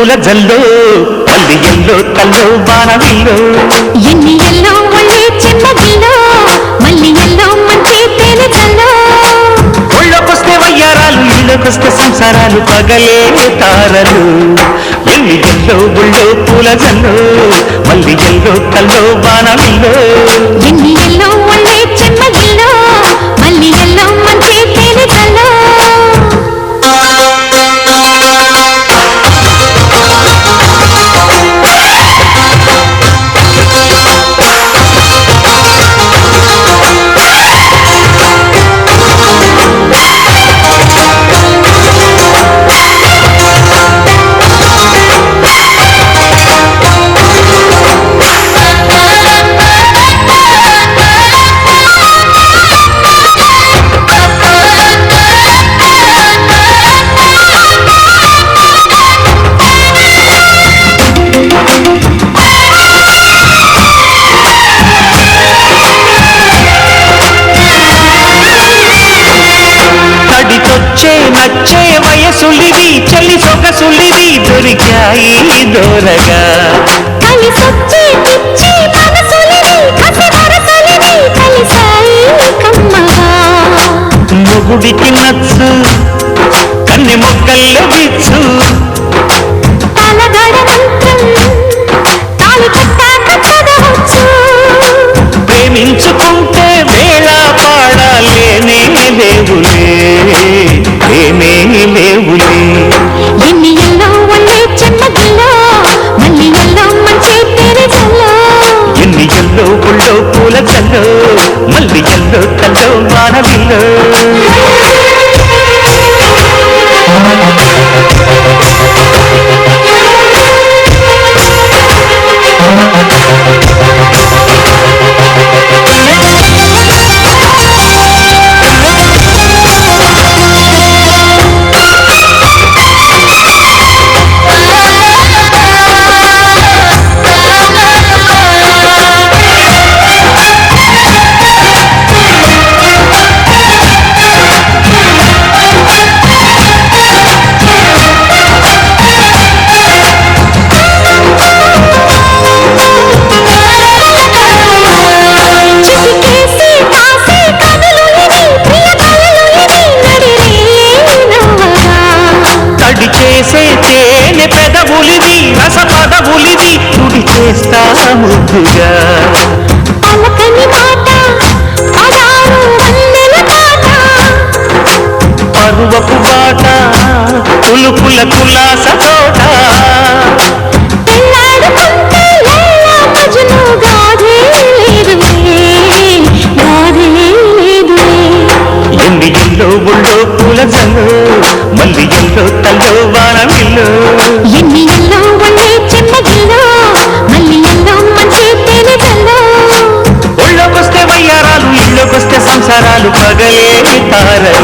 పూల జల్లో మల్లి ఎల్లో కల్లో బాణవిల్లో ఎన్ని ఎల్లో ఒళ్ళే చెమ్మగిల్లో మల్లి ఎల్లో మంచి తేనె జల్లో ఒళ్ళొకొస్తే వయ్యారాలు ఇళ్ళకొస్తే సంసారాలు పగలే తారలు ఎన్ని ఎల్లో ఒళ్ళో పూల జల్లో మల్లి ఎల్లో కల్లో బాణవిల్లో ఎన్ని ఎల్లో ఒళ్ళే చెమ్మగిల్లో మల్లి ఎల్లో మంచి తేనె జల్లో నచ్చే వయసులివి చలి సొగసులివి దొరికాయి దూరగా కలిసొచ్చే పిచ్చి మనసులివి కసి వరసలివి కలిసాయి కమ్మగా మొగుడికి నచ్చు కన్నె మొక్కల్లో బిచ్చు తాళగడ మంత్రం తాళి కట్టాక చదవచ్చు ప్రేమించుకుంటే వేళ పాడాలేనే లేవులే లేవులే ఎన్ని ఎల్లో ఒళ్ళే చెమ్మగిల్లో మల్లి ఎల్లో మంచి తేనె జల్లో ఎన్ని ఎల్లో పుల్లో పూల జల్లో మల్లి ఎల్లో కల్లో వానవిల్లో తేనె పెదవులివి రస పదవులివి తుడి చేస్తా ముద్దుగా పలకని మాట పదారు వన్నెల పాట పరువపు బాట పులుపుల కులాస తోట పెళ్ళాడుకుంటే లైలా మజ్ను గాథే లేదులే గాథే లేదులే ఎన్ని ఎల్లో ఒళ్ళో పూల జల్లో మల్లి ఎల్లో తల్లో వానవిల్లో ఎన్ని ఎల్లో ఒళ్ళే చెమ్మగిల్లో మల్లి ఎల్లో మంచి తేనె జల్లో ఒళ్ళొకొస్తే వయ్యారాలు ఇళ్ళకొస్తే సంసారాలు పగలే తారలు